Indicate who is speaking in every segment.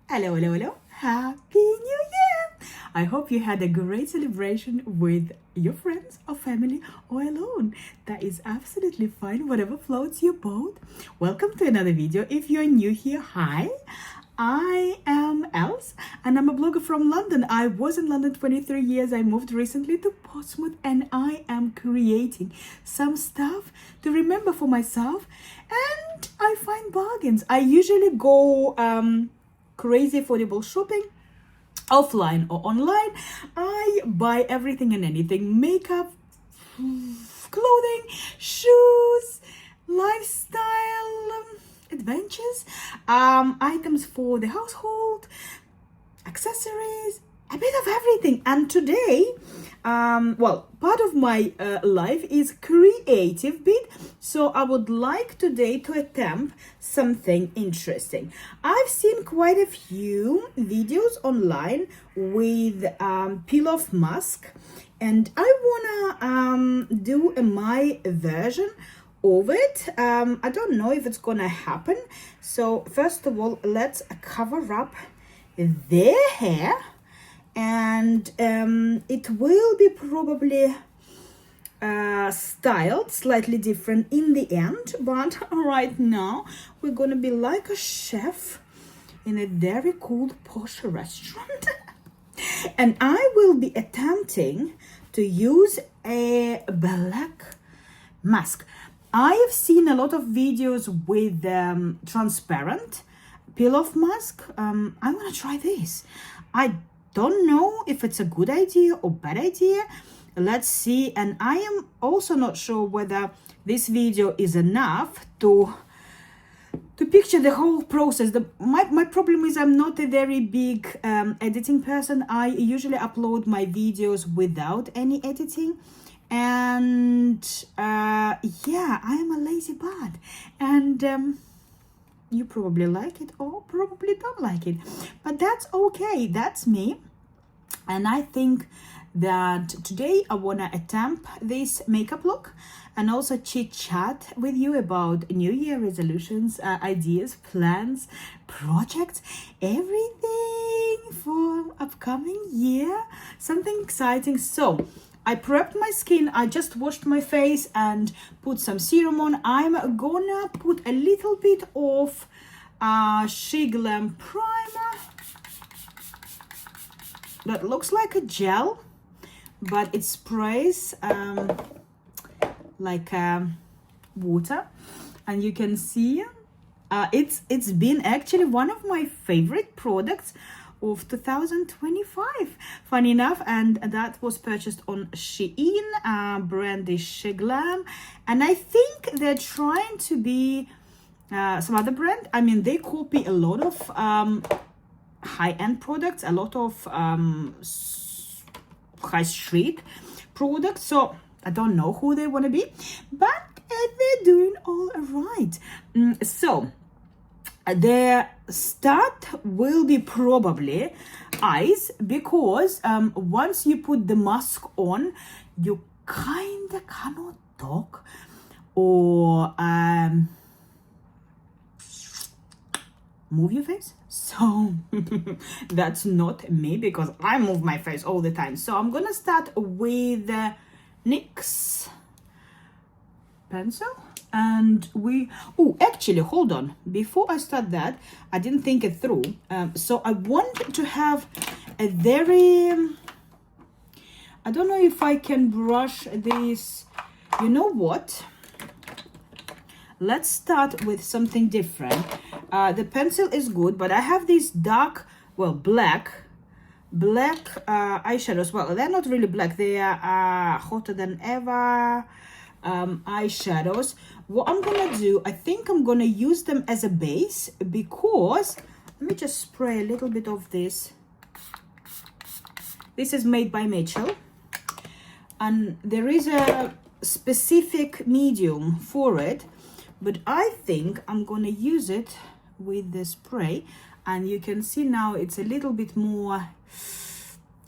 Speaker 1: Hello, hello, hello. Happy New Year! I hope you had a great celebration with your friends or family or alone. That is absolutely fine, whatever floats your boat. Welcome to another video. If you're new here, hi. I am Els and I'm a blogger from London. I was in London 23 years. I moved recently to Portsmouth and I am creating some stuff to remember for myself, and I find bargains. I usually go crazy affordable shopping offline or online. I buy everything and anything: makeup, clothing, shoes, lifestyle, adventures, items for the household, accessories, a bit of everything. And today, part of my life is creative bit, so I would like today to attempt something interesting. I've seen quite a few videos online with peel off mask, and I wanna do my version of it. I don't know if it's gonna happen. So first of all, let's cover up their hair, and it will be probably styled slightly different in the end, but right now we're gonna be like a chef in a very cool posh restaurant. And I will be attempting to use a black mask. I have seen a lot of videos with transparent peel-off mask. I'm gonna try this. I don't know if it's a good idea or bad idea. Let's see. And I am also not sure whether this video is enough to picture the whole process. My problem is I'm not a very big editing person. I usually upload my videos without any editing. And yeah, I am a lazy bud, and you probably like it or probably don't like it, but that's okay. That's me. And I think that today I want to attempt this makeup look and also chit chat with you about New Year resolutions, ideas, plans, projects, everything for upcoming year, something exciting. So I prepped my skin. I just washed my face and put some serum on. I'm gonna put a little bit of Shea Glam primer that looks like a gel, but it sprays like water, and you can see it's been actually one of my favorite products of 2025, funny enough. And that was purchased on Shein. Brand is Shea Glam, and I think they're trying to be some other brand. I mean, they copy a lot of high-end products, a lot of high street products, so I don't know who they want to be, but they're doing all right. So their start will be probably eyes, because once you put the mask on, you kinda cannot talk or move your face. So that's not me, because I move my face all the time. So I'm gonna start with NYX pencil. And actually, hold on. Before I start that, I didn't think it through. So I want to have a very, I don't know if I can brush this. You know what? Let's start with something different. The pencil is good, but I have these dark, black eyeshadows. Well, they're not really black. They are hotter than ever eyeshadows. What I'm gonna do, I think I'm gonna use them as a base, because let me just spray a little bit of this. This is made by Mitchell, and there is a specific medium for it, but I think I'm gonna use it with the spray, and you can see now it's a little bit more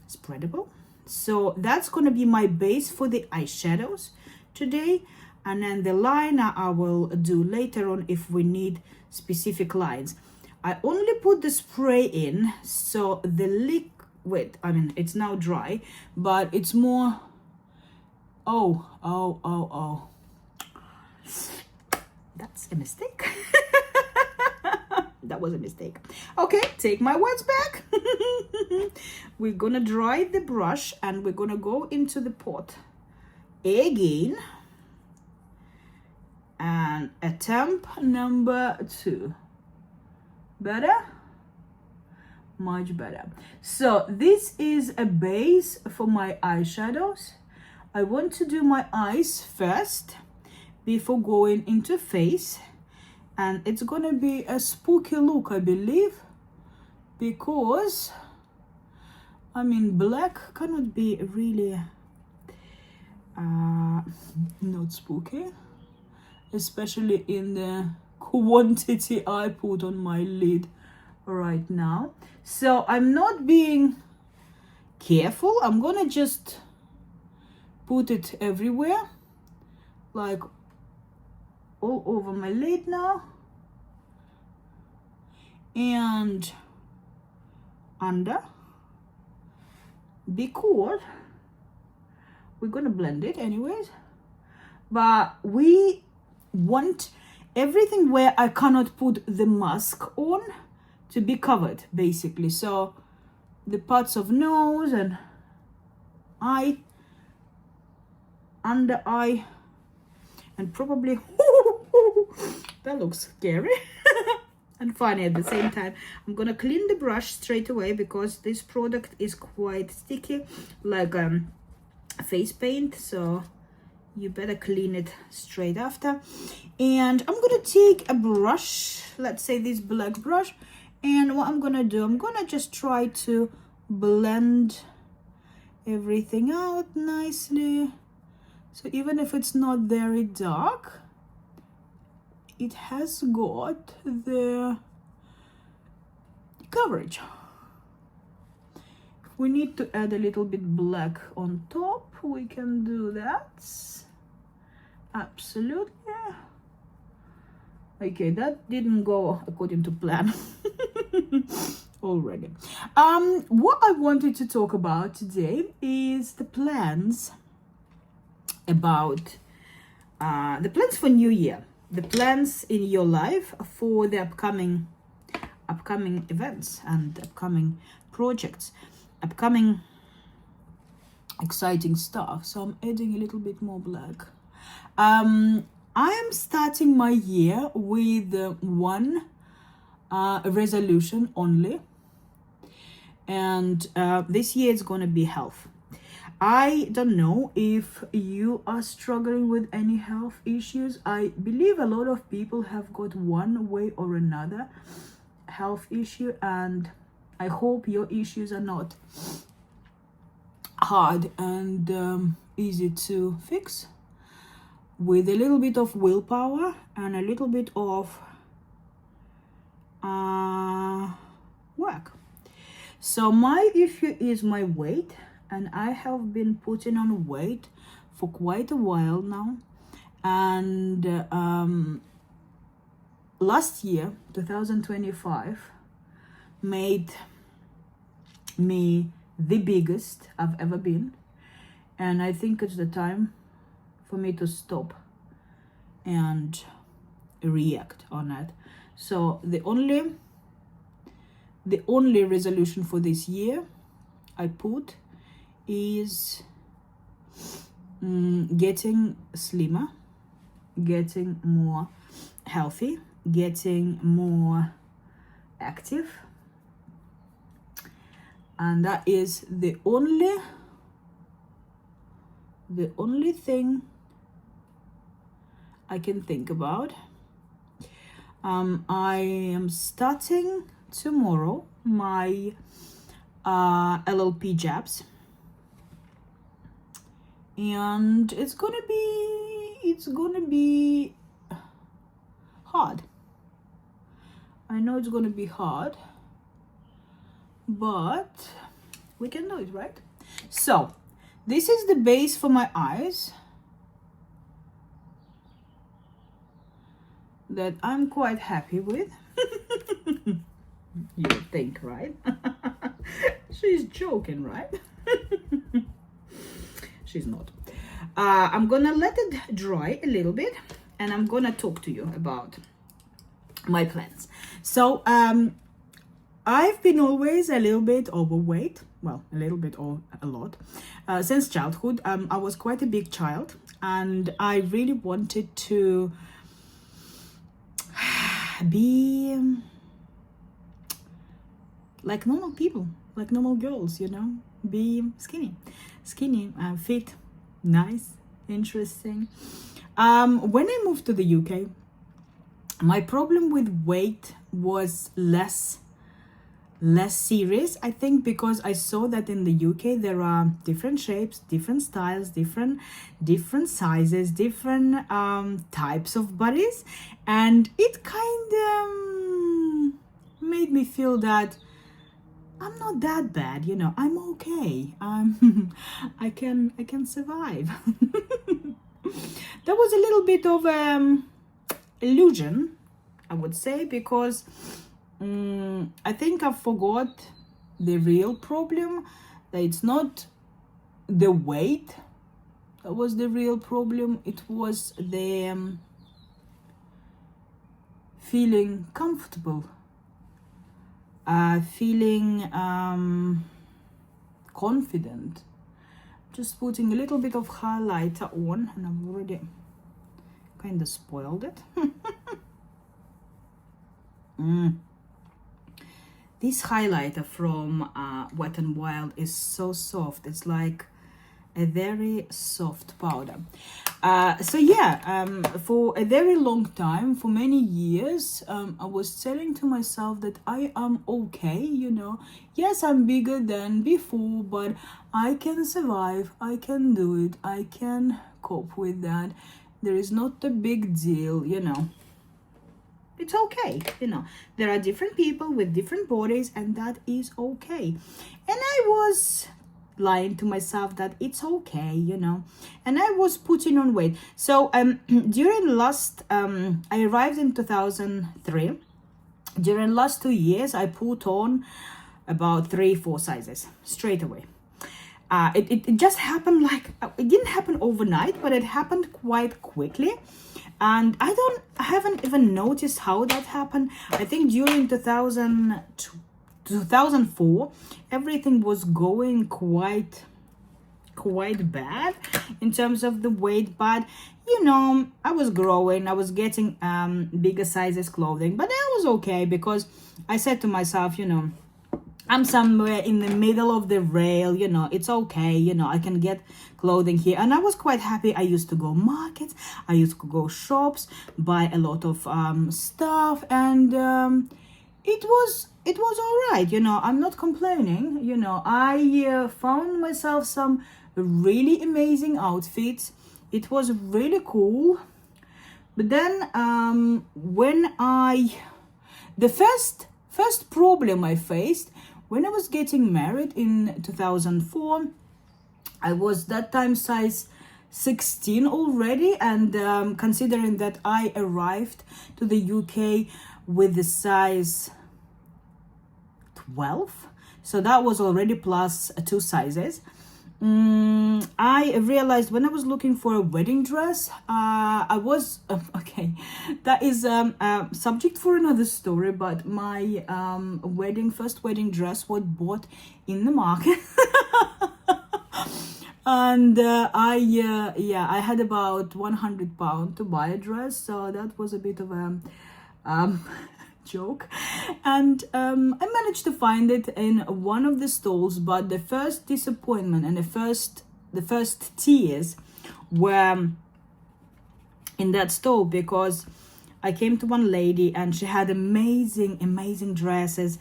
Speaker 1: spreadable. So that's gonna be my base for the eyeshadows today, and then the liner I will do later on if we need specific lines. I only put the spray in, so the liquid, I mean, it's now dry, but it's more, oh. That's a mistake. That was a mistake. Okay, take my words back. We're gonna dry the brush and we're gonna go into the pot again and attempt number 2. Better? Much better. So this is a base for my eyeshadows. I want to do my eyes first before going into face, and it's gonna be a spooky look, I believe, because I mean black cannot be really not spooky, especially in the quantity I put on my lid right now. So I'm not being careful. I'm gonna just put it everywhere, like all over my lid now and under, because we're gonna blend it anyways, but we want everything where I cannot put the mask on to be covered, basically. So the parts of nose and eye, under eye, and probably that looks scary and funny at the same time. I'm gonna clean the brush straight away because this product is quite sticky, like face paint, so you better clean it straight after. And I'm gonna take a brush, let's say this black brush, and what I'm gonna do, I'm gonna just try to blend everything out nicely. So even if it's not very dark, it has got the coverage. If we need to add a little bit black on top, we can do that. Absolutely. Okay, that didn't go according to plan already. What I wanted to talk about today is the plans about the plans for New Year, the plans in your life for the upcoming events and upcoming projects, upcoming exciting stuff. So I'm adding a little bit more black. I am starting my year with one resolution only, and this year is going to be health. I don't know if you are struggling with any health issues. I believe a lot of people have got one way or another health issue, and I hope your issues are not hard and easy to fix. With a little bit of willpower and a little bit of work. So my issue is my weight, and I have been putting on weight for quite a while now. And last year, 2025, made me the biggest I've ever been. And I think it's the time for me to stop and react on it. So the only resolution for this year I put is getting slimmer, getting more healthy, getting more active, and that is the only thing I can think about. I am starting tomorrow my LLP jabs, and it's gonna be hard. I know it's gonna be hard, but we can do it, right? So this is the base for my eyes that I'm quite happy with. You would think, right? She's joking, right? She's not. I'm gonna let it dry a little bit, and I'm gonna talk to you about my plans. So I've been always a little bit overweight, well, a little bit or a lot, since childhood. I was quite a big child, and I really wanted to be like normal people, like normal girls, you know, be skinny, fit, nice, interesting. When I moved to the UK, my problem with weight was less serious, I think, because I saw that in the UK there are different shapes, different styles, different sizes, different types of bodies, and it kind of made me feel that I'm not that bad, you know, I'm okay. I can survive. There was a little bit of illusion, I would say, because I think I forgot the real problem, that it's not the weight that was the real problem, it was the feeling comfortable, feeling confident. Just putting a little bit of highlighter on, and I've already kind of spoiled it. This highlighter from Wet n Wild is so soft. It's like a very soft powder. So yeah, for a very long time, for many years, I was telling to myself that I am okay, you know. Yes, I'm bigger than before, but I can survive, I can do it, I can cope with that. There is not a big deal, you know. It's okay, you know. There are different people with different bodies, and that is okay. And I was lying to myself that it's okay, you know, and I was putting on weight. So during last I arrived in 2003. During last 2 years I put on about 3-4 sizes straight away. It just happened, like, it didn't happen overnight, but it happened quite quickly, and I haven't even noticed how that happened. I think during 2004 everything was going quite bad in terms of the weight, but you know, I was growing, I was getting bigger sizes clothing, but I was okay, because I said to myself, you know, I'm somewhere in the middle of the rail, you know, it's okay, you know, I can get clothing here. And I was quite happy. I used to go markets, I used to go shops, buy a lot of stuff, and it was all right, you know. I'm not complaining, you know. I found myself some really amazing outfits. It was really cool. But then when the first problem I faced when I was getting married in 2004, I was that time size 16 already, and considering that I arrived to the UK with the size 12, so that was already plus 2 sizes. I realized when I was looking for a wedding dress, I was okay, that is subject for another story, but my first wedding dress was bought in the market. And I had about £100 to buy a dress, so that was a bit of a joke. And I managed to find it in one of the stalls, but the first disappointment and the first tears were in that stall, because I came to one lady and she had amazing dresses,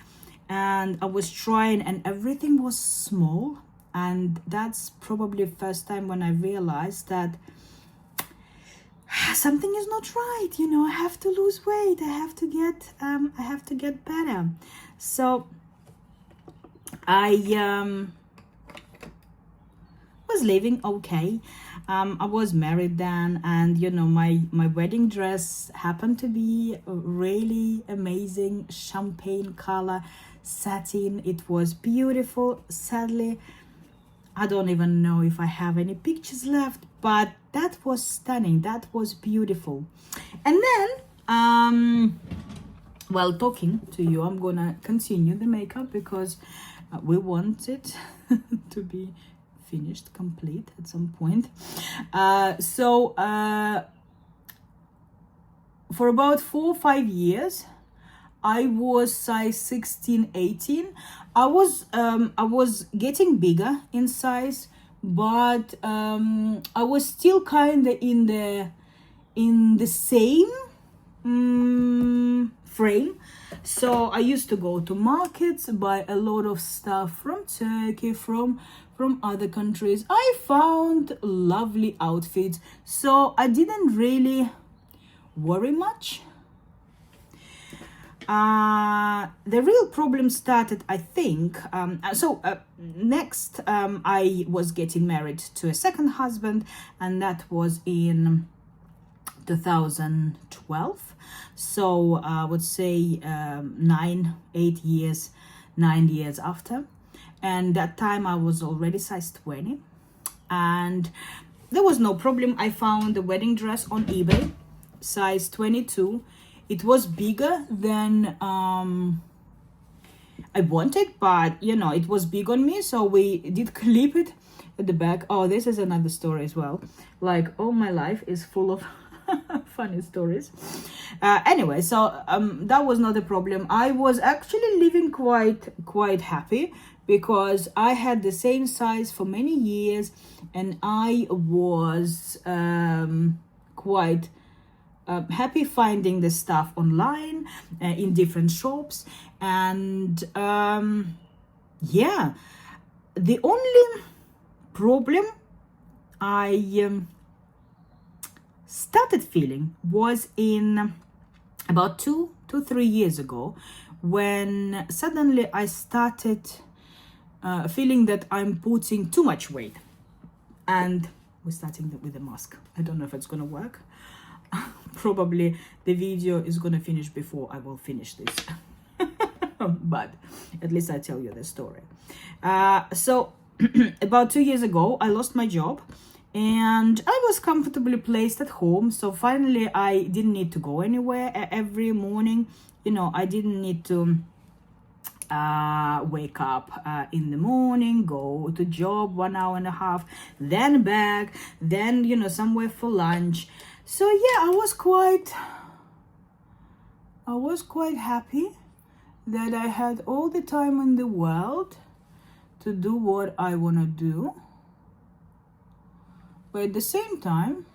Speaker 1: and I was trying and everything was small. And that's probably the first time when I realized that something is not right, you know. I have to lose weight, I have to get better. So I was living okay. I was married then, and you know, my wedding dress happened to be a really amazing champagne color satin. It was beautiful. Sadly, I don't even know if I have any pictures left, but that was stunning. That was beautiful. And then, while talking to you, I'm gonna continue the makeup because we want it to be finished, complete at some point. For about 4 or 5 years, I was size 16, 18. I was getting bigger in size, but I was still kind of in the same frame. So I used to go to markets, buy a lot of stuff from Turkey, from other countries. I found lovely outfits, so I didn't really worry much. The real problem started, I think. Next, I was getting married to a second husband, and that was in 2012. So I would say 9 years after. And that time I was already size 20, and there was no problem. I found the wedding dress on eBay, size 22. It was bigger than I wanted, but you know, it was big on me, so we did clip it at the back. Oh, this is another story as well. Like, all my life is full of funny stories. Anyway, so that was not a problem. I was actually living quite happy because I had the same size for many years, and I was quite happy finding the stuff online in different shops. And yeah, the only problem I started feeling was in about 2-3 years ago, when suddenly I started feeling that I'm putting too much weight. And we're starting with the mask. I don't know if it's gonna work. Probably the video is gonna finish before I will finish this. But at least I tell you the story. So about 2 years ago, I lost my job, and I was comfortably placed at home. So finally, I didn't need to go anywhere every morning. You know, I didn't need to wake up in the morning, go to job 1 hour and a half, then back, then, you know, somewhere for lunch. So yeah, I was quite happy that I had all the time in the world to do what I want to do. But at the same time,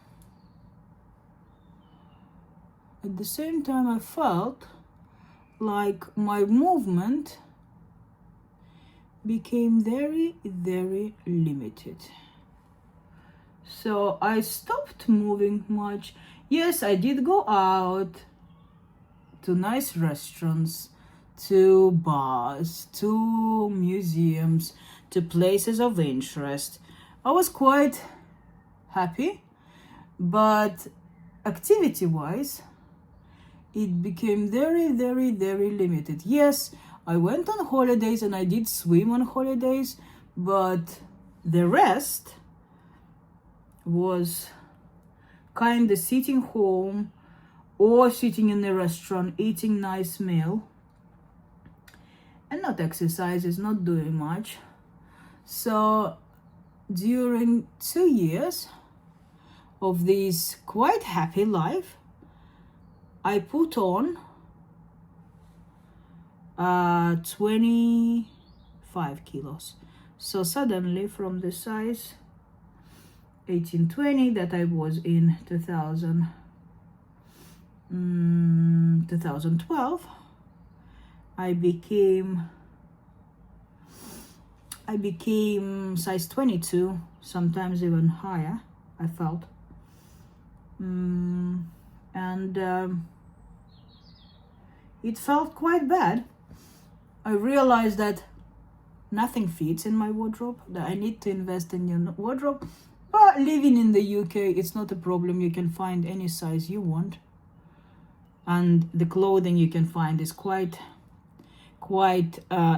Speaker 1: I felt like my movement became very, very limited. So I stopped moving much. Yes, I did go out to nice restaurants, to bars, to museums, to places of interest. I was quite happy, but activity-wise, it became very, very, very limited. Yes, I went on holidays and I did swim on holidays, but the rest was kind of sitting home or sitting in a restaurant, eating nice meal, and not exercises, not doing much. So during 2 years of this quite happy life, I put on 25 kilos. So suddenly, from the size 18-20 that I was in 2012, I became size 22, sometimes even higher, I felt. And it felt quite bad. I realized that nothing fits in my wardrobe, that I need to invest in new wardrobe. But living in the UK, it's not a problem. You can find any size you want, and the clothing you can find is quite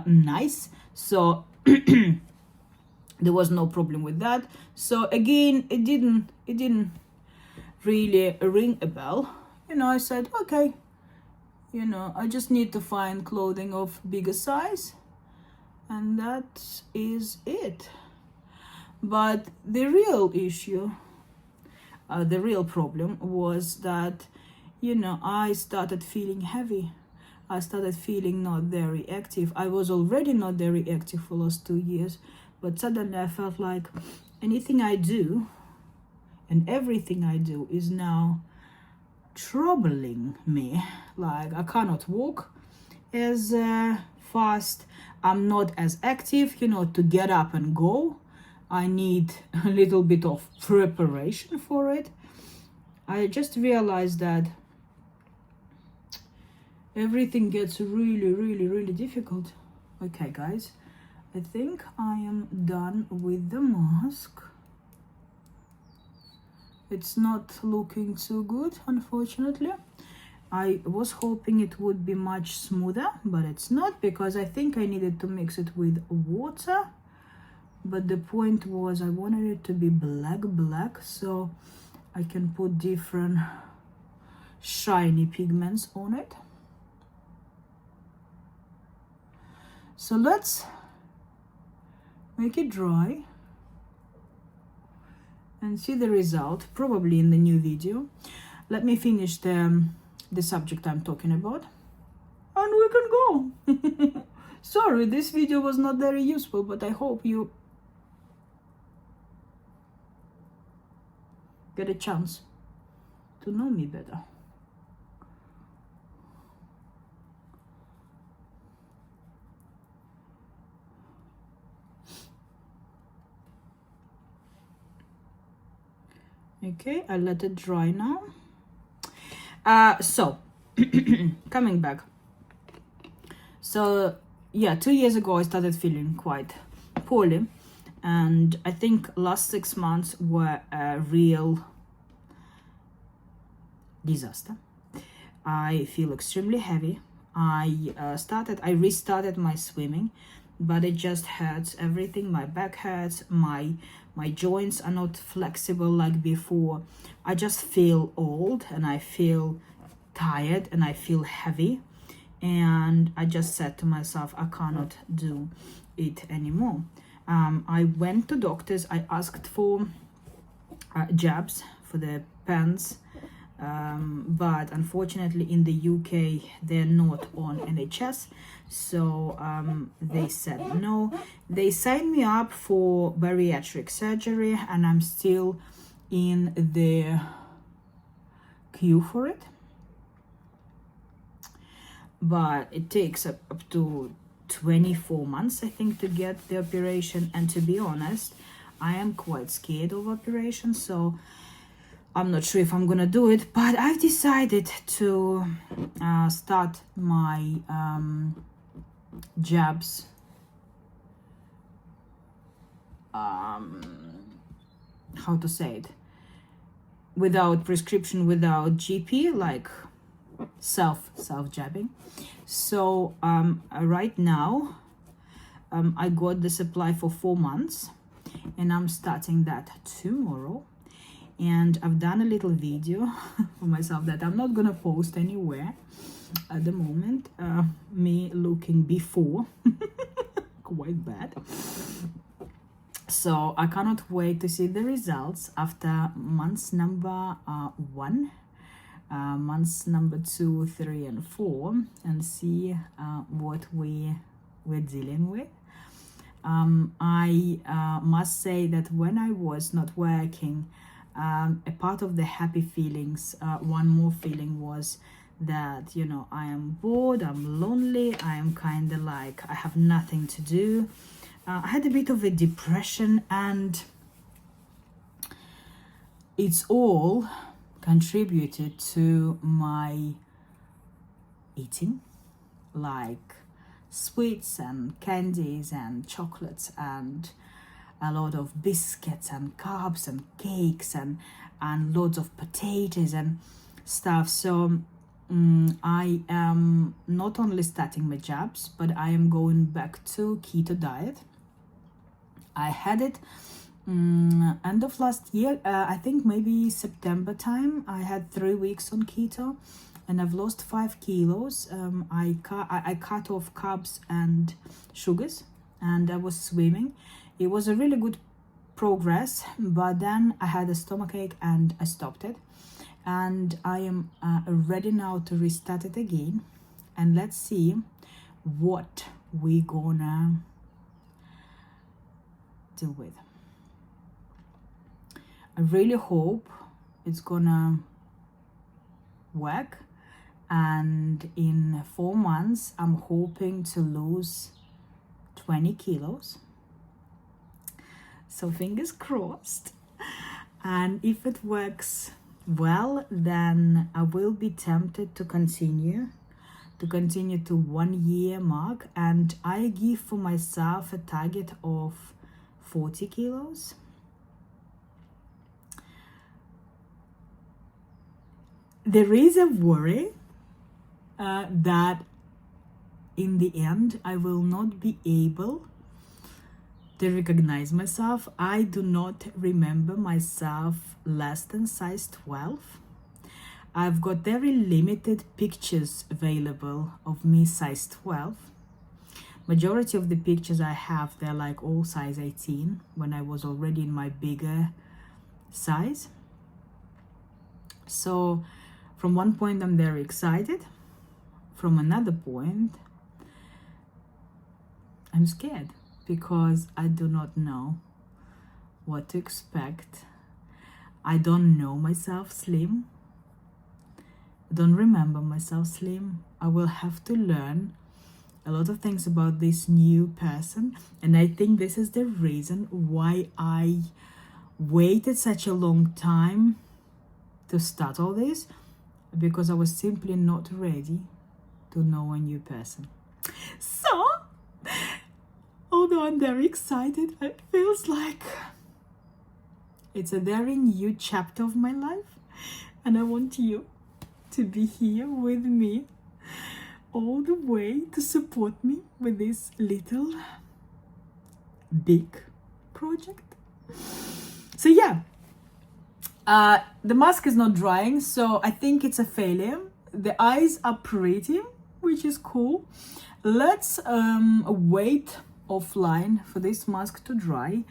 Speaker 1: nice. So there was no problem with that. So again, it didn't really ring a bell. I said, okay, I just need to find clothing of bigger size, and that is it. But the real issue, the real problem was that, I started feeling heavy. I started feeling not very active. I was already not very active for the last 2 years, but suddenly I felt like anything I do and everything I do is now troubling me. Like, I cannot walk as fast. I'm not as active, to get up and go. I need a little bit of preparation for it. I just realized that everything gets really, really, really difficult. Okay, guys, I think I am done with the mask. It's not looking too good, unfortunately. I was hoping it would be much smoother, but it's not, because I think I needed to mix it with water. But the point was I wanted it to be black, so I can put different shiny pigments on it. So let's make it dry and see the result, probably in the new video. Let me finish the subject I'm talking about, and we can go. Sorry, this video was not very useful, but I hope you get a chance to know me better. Okay, I'll let it dry now. So coming back. So yeah, 2 years ago I started feeling quite poorly, and I think last 6 months were a real disaster. I feel extremely heavy. I restarted my swimming, but it just hurts everything. My back hurts, my joints are not flexible like before. I just feel old, and I feel tired, and I feel heavy. And I just said to myself, I cannot do it anymore. I went to doctors. I asked for jabs for the pants, but unfortunately in the UK they're not on NHS, so they said no. They signed me up for bariatric surgery, and I'm still in the queue for it, but it takes up to 24 months, I think, to get the operation. And to be honest, I am quite scared of operations, so I'm not sure if I'm gonna do it. But I've decided to start my jabs how to say it, without prescription, without GP, like self jabbing. So right now I got the supply for 4 months, and I'm starting that tomorrow. And I've done a little video for myself that I'm not gonna post anywhere at the moment, me looking before quite bad. So I cannot wait to see the results after months number 1, months number 2, 3, and 4, and see what we're dealing with. I must say that when I was not working, a part of the happy feelings, one more feeling was that, you know, I am bored, I'm lonely, I am kind of like I have nothing to do. I had a bit of a depression, and it's all contributed to my eating, like sweets and candies and chocolates and a lot of biscuits and carbs and cakes and loads of potatoes and stuff. So I am not only starting my jabs, but I am going back to keto diet. I had it end of last year, I think maybe September time. I had 3 weeks on keto and I've lost 5 kilos. I cut off carbs and sugars and I was swimming. It was a really good progress, but then I had a stomachache and I stopped it. And I am ready now to restart it again. And let's see what we're gonna do with. I really hope it's gonna work. And in 4 months, I'm hoping to lose 20 kilos. So fingers crossed. And if it works well, then I will be tempted to continue to 1 year mark. And I give for myself a target of 40 kilos. There is a worry that in the end I will not be able to recognize myself. I do not remember myself less than size 12. I've got very limited pictures available of me size 12. Majority of the pictures I have, they're like all size 18 when I was already in my bigger size. So from one point I'm very excited. From another point, I'm scared because I do not know what to expect. I don't know myself slim. I don't remember myself slim. I will have to learn a lot of things about this new person. And I think this is the reason why I waited such a long time to start all this, because I was simply not ready to know a new person. So, although I'm very excited, it feels like it's a very new chapter of my life, and I want you to be here with me all the way to support me with this little big project. So yeah, the mask is not drying, so I think it's a failure. The eyes are pretty, which is cool. Let's wait offline for this mask to dry.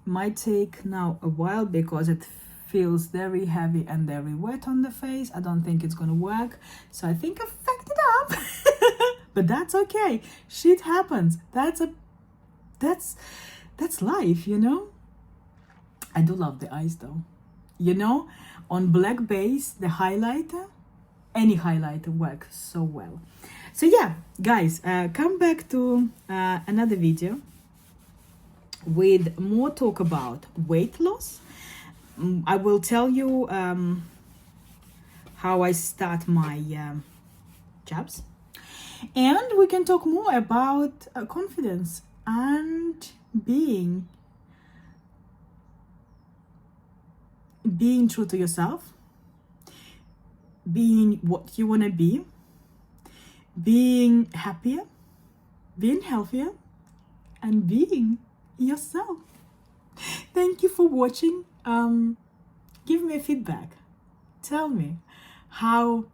Speaker 1: Might take now a while because it feels very heavy and very wet on the face. I don't think it's gonna work, so I think I fucked it up. But that's okay. Shit happens. That's life, you know. I do love the eyes though. You know, on black base, the highlighter, any highlighter works so well. So yeah, guys, come back to another video with more talk about weight loss. I will tell you how I start my jabs, and we can talk more about confidence and being true to yourself, being what you want to be, being happier, being healthier, and being yourself. Thank you for watching. Give me a feedback. Tell me how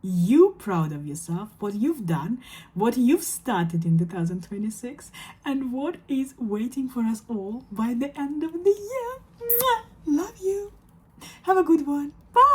Speaker 1: you proud of yourself, what you've done, what you've started in 2026, and what is waiting for us all by the end of the year. Mwah! Love you. Have a good one. Bye.